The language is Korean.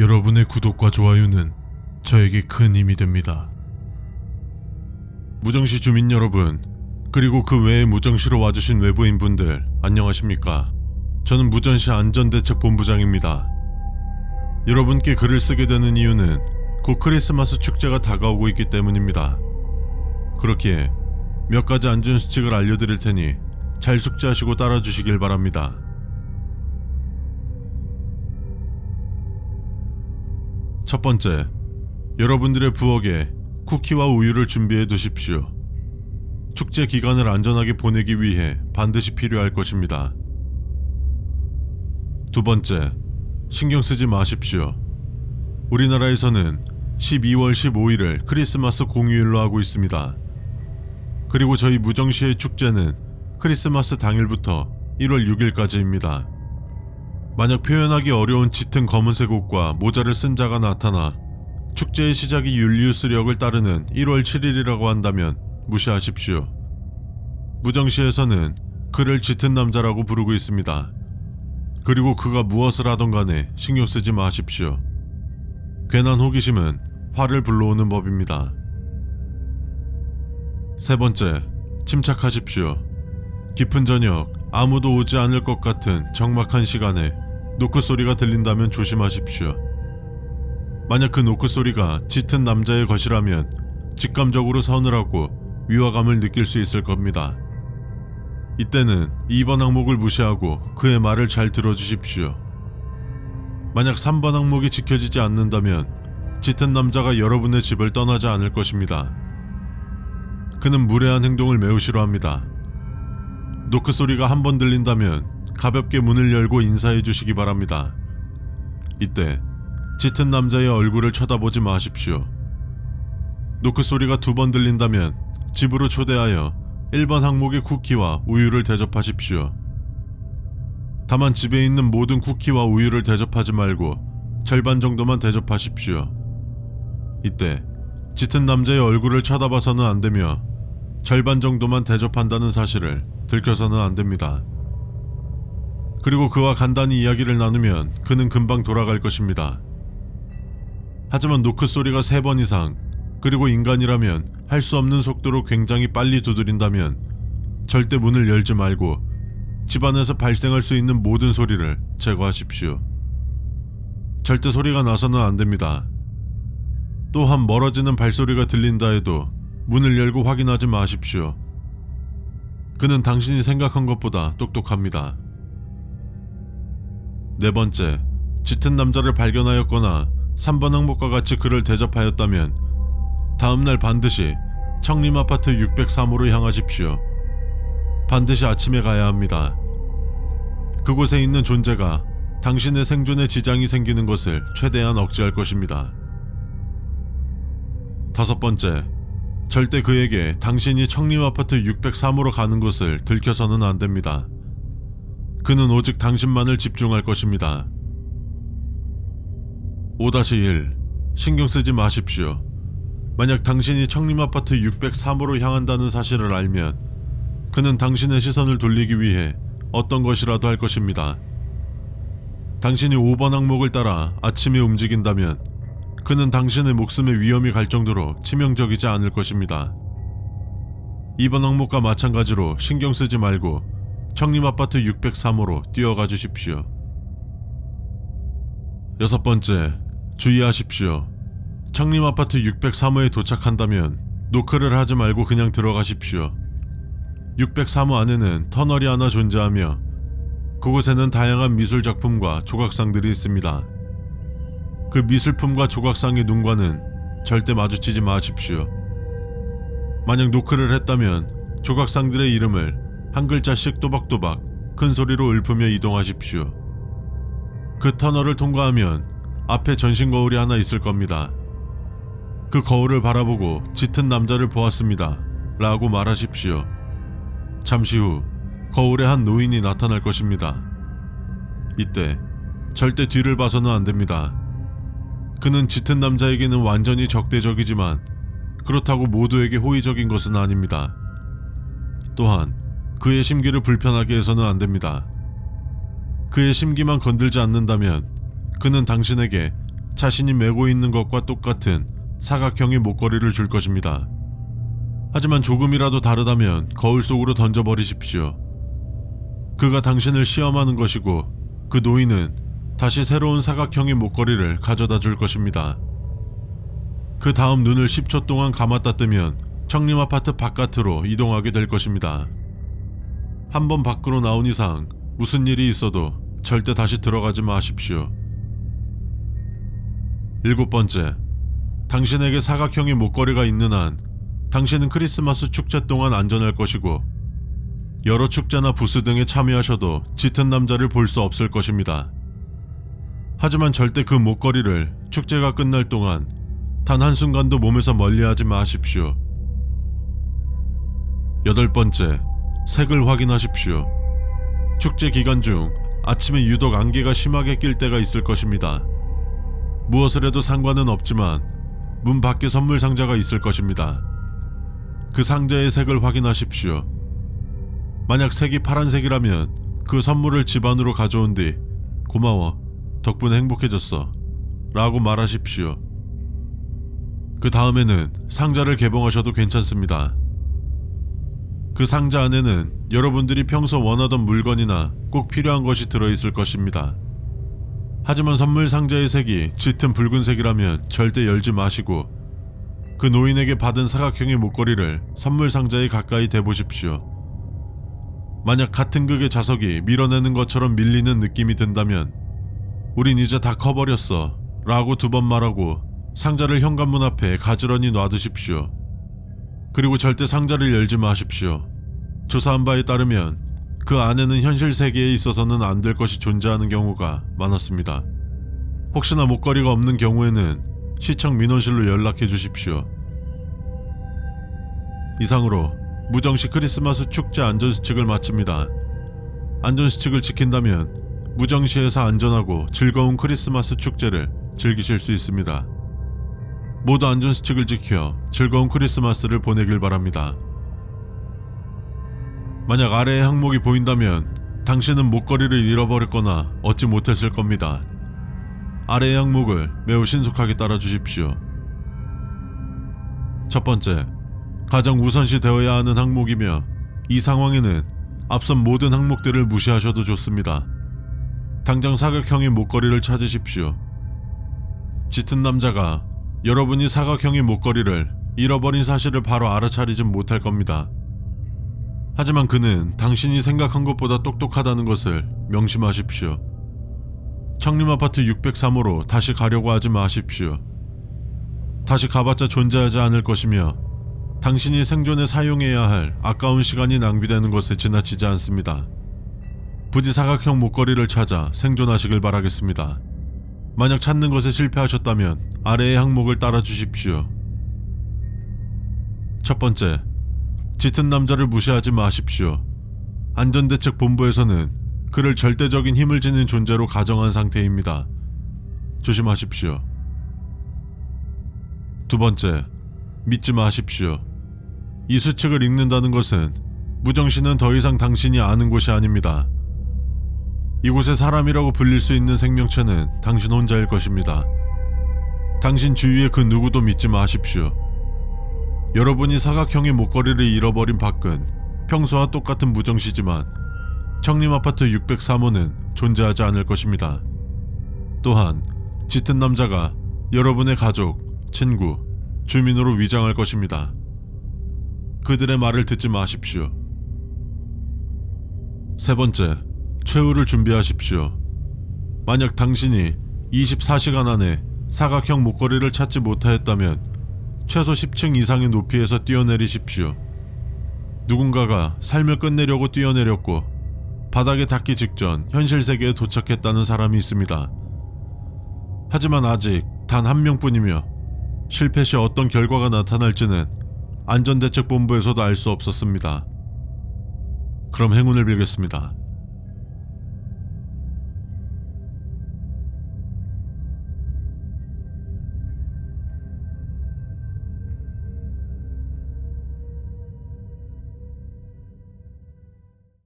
여러분의 구독과 좋아요는 저에게 큰 힘이 됩니다. 무정시 주민 여러분, 그리고 그 외에 무정시로 와주신 외부인분들 안녕하십니까? 저는 무전시 안전대책본부장입니다. 여러분께 글을 쓰게 되는 이유는 곧 크리스마스 축제가 다가오고 있기 때문입니다. 그렇기에 몇 가지 안전수칙을 알려드릴 테니 잘 숙지하시고 따라주시길 바랍니다. 첫 번째, 여러분들의 부엌에 쿠키와 우유를 준비해 두십시오. 축제 기간을 안전하게 보내기 위해 반드시 필요할 것입니다. 두 번째, 신경 쓰지 마십시오. 우리나라에서는 12월 15일을 크리스마스 공휴일로 하고 있습니다. 그리고 저희 무정시의 축제는 크리스마스 당일부터 1월 6일까지입니다. 만약 표현하기 어려운 짙은 검은색 옷과 모자를 쓴 자가 나타나 축제의 시작이 율리우스력을 따르는 1월 7일이라고 한다면 무시하십시오. 무정시에서는 그를 짙은 남자라고 부르고 있습니다. 그리고 그가 무엇을 하던 간에 신경 쓰지 마십시오. 괜한 호기심은 화를 불러오는 법입니다. 세 번째, 침착하십시오. 깊은 저녁, 아무도 오지 않을 것 같은 적막한 시간에 노크 소리가 들린다면 조심하십시오. 만약 그 노크 소리가 짙은 남자의 것이라면 직감적으로 서늘하고 위화감을 느낄 수 있을 겁니다. 이때는 2번 항목을 무시하고 그의 말을 잘 들어주십시오. 만약 3번 항목이 지켜지지 않는다면 짙은 남자가 여러분의 집을 떠나지 않을 것입니다. 그는 무례한 행동을 매우 싫어합니다. 노크 소리가 한 번 들린다면 가볍게 문을 열고 인사해 주시기 바랍니다. 이때 짙은 남자의 얼굴을 쳐다보지 마십시오. 노크 소리가 2번 들린다면 집으로 초대하여 1번 항목의 쿠키와 우유를 대접하십시오. 다만 집에 있는 모든 쿠키와 우유를 대접하지 말고 절반 정도만 대접하십시오. 이때 짙은 남자의 얼굴을 쳐다봐서는 안 되며 절반 정도만 대접한다는 사실을 들켜서는 안 됩니다. 그리고 그와 간단히 이야기를 나누면 그는 금방 돌아갈 것입니다. 하지만 노크 소리가 3번 이상, 그리고 인간이라면 할 수 없는 속도로 굉장히 빨리 두드린다면 절대 문을 열지 말고 집안에서 발생할 수 있는 모든 소리를 제거하십시오. 절대 소리가 나서는 안 됩니다. 또한 멀어지는 발소리가 들린다 해도 문을 열고 확인하지 마십시오. 그는 당신이 생각한 것보다 똑똑합니다. 네 번째, 짙은 남자를 발견하였거나 3번 항목과 같이 그를 대접하였다면 다음날 반드시 청림 아파트 603호로 향하십시오. 반드시 아침에 가야 합니다. 그곳에 있는 존재가 당신의 생존에 지장이 생기는 것을 최대한 억제할 것입니다. 다섯 번째, 절대 그에게 당신이 청림 아파트 603호로 가는 것을 들켜서는 안 됩니다. 그는 오직 당신만을 집중할 것입니다. 5-1. 신경 쓰지 마십시오. 만약 당신이 청림 아파트 603호로 향한다는 사실을 알면 그는 당신의 시선을 돌리기 위해 어떤 것이라도 할 것입니다. 당신이 5번 항목을 따라 아침에 움직인다면 그는 당신의 목숨에 위험이 갈 정도로 치명적이지 않을 것입니다. 2번 항목과 마찬가지로 신경 쓰지 말고 청림 아파트 603호로 뛰어가 주십시오. 여섯 번째, 주의하십시오. 청림 아파트 603호에 도착한다면 노크를 하지 말고 그냥 들어가십시오. 603호 안에는 터널이 하나 존재하며 그곳에는 다양한 미술 작품과 조각상들이 있습니다. 그 미술품과 조각상의 눈과는 절대 마주치지 마십시오. 만약 노크를 했다면 조각상들의 이름을 한 글자씩 또박또박 큰 소리로 읊으며 이동하십시오. 그 터널을 통과하면 앞에 전신 거울이 하나 있을 겁니다. 그 거울을 바라보고 짙은 남자를 보았습니다 라고 말하십시오. 잠시 후 거울에 한 노인이 나타날 것입니다. 이때 절대 뒤를 봐서는 안 됩니다. 그는 짙은 남자에게는 완전히 적대적이지만 그렇다고 모두에게 호의적인 것은 아닙니다. 또한 그의 심기를 불편하게 해서는 안 됩니다. 그의 심기만 건들지 않는다면 그는 당신에게 자신이 메고 있는 것과 똑같은 사각형의 목걸이를 줄 것입니다. 하지만 조금이라도 다르다면 거울 속으로 던져버리십시오. 그가 당신을 시험하는 것이고 그 노인은 다시 새로운 사각형의 목걸이를 가져다 줄 것입니다. 그 다음 눈을 10초 동안 감았다 뜨면 청림 아파트 바깥으로 이동하게 될 것입니다. 한번 밖으로 나온 이상 무슨 일이 있어도 절대 다시 들어가지 마십시오. 7번째, 당신에게 사각형의 목걸이가 있는 한 당신은 크리스마스 축제 동안 안전할 것이고 여러 축제나 부스 등에 참여하셔도 짙은 남자를 볼 수 없을 것입니다. 하지만 절대 그 목걸이를 축제가 끝날 동안 단 한순간도 몸에서 멀리하지 마십시오. 8번째, 색을 확인하십시오. 축제 기간 중 아침에 유독 안개가 심하게 낄 때가 있을 것입니다. 무엇을 해도 상관은 없지만 문 밖에 선물 상자가 있을 것입니다. 그 상자의 색을 확인하십시오. 만약 색이 파란색이라면 그 선물을 집 안으로 가져온 뒤 고마워, 덕분에 행복해졌어 라고 말하십시오. 그 다음에는 상자를 개봉하셔도 괜찮습니다. 그 상자 안에는 여러분들이 평소 원하던 물건이나 꼭 필요한 것이 들어있을 것입니다. 하지만 선물 상자의 색이 짙은 붉은색이라면 절대 열지 마시고 그 노인에게 받은 사각형의 목걸이를 선물 상자에 가까이 대보십시오. 만약 같은 극의 자석이 밀어내는 것처럼 밀리는 느낌이 든다면 우린 이제 다 커버렸어 라고 2번 말하고 상자를 현관문 앞에 가지런히 놔두십시오. 그리고 절대 상자를 열지 마십시오. 조사한 바에 따르면 그 안에는 현실 세계에 있어서는 안 될 것이 존재하는 경우가 많았습니다. 혹시나 목걸이가 없는 경우에는 시청 민원실로 연락해 주십시오. 이상으로 무정시 크리스마스 축제 안전수칙을 마칩니다. 안전수칙을 지킨다면 무정시에서 안전하고 즐거운 크리스마스 축제를 즐기실 수 있습니다. 모두 안전수칙을 지켜 즐거운 크리스마스를 보내길 바랍니다. 만약 아래의 항목이 보인다면 당신은 목걸이를 잃어버렸거나 얻지 못했을 겁니다. 아래의 항목을 매우 신속하게 따라 주십시오. 첫 번째, 가장 우선시 되어야 하는 항목이며 이 상황에는 앞선 모든 항목들을 무시하셔도 좋습니다. 당장 사각형의 목걸이를 찾으십시오. 짙은 남자가 여러분이 사각형의 목걸이를 잃어버린 사실을 바로 알아차리진 못할 겁니다. 하지만 그는 당신이 생각한 것보다 똑똑하다는 것을 명심하십시오. 청림아파트 603호로 다시 가려고 하지 마십시오. 다시 가봤자 존재하지 않을 것이며 당신이 생존에 사용해야 할 아까운 시간이 낭비되는 것에 지나치지 않습니다. 부디 사각형 목걸이를 찾아 생존하시길 바라겠습니다. 만약 찾는 것에 실패하셨다면 아래의 항목을 따라 주십시오. 첫 번째, 짙은 남자를 무시하지 마십시오. 안전대책본부에서는 그를 절대적인 힘을 지닌 존재로 가정한 상태입니다. 조심하십시오. 두 번째, 믿지 마십시오. 이 수칙을 읽는다는 것은 무정시는 더 이상 당신이 아는 곳이 아닙니다. 이곳에 사람이라고 불릴 수 있는 생명체는 당신 혼자일 것입니다. 당신 주위의 그 누구도 믿지 마십시오. 여러분이 사각형의 목걸이를 잃어버린 밖은 평소와 똑같은 무정시지만 청림아파트 603호는 존재하지 않을 것입니다. 또한 짙은 남자가 여러분의 가족, 친구, 주민으로 위장할 것입니다. 그들의 말을 듣지 마십시오. 세 번째, 최후를 준비하십시오. 만약 당신이 24시간 안에 사각형 목걸이를 찾지 못하였다면 최소 10층 이상의 높이에서 뛰어내리십시오. 누군가가 삶을 끝내려고 뛰어내렸고 바닥에 닿기 직전 현실 세계에 도착했다는 사람이 있습니다. 하지만 아직 단 한 명뿐이며 실패 시 어떤 결과가 나타날지는 안전대책본부에서도 알 수 없었습니다. 그럼 행운을 빌겠습니다.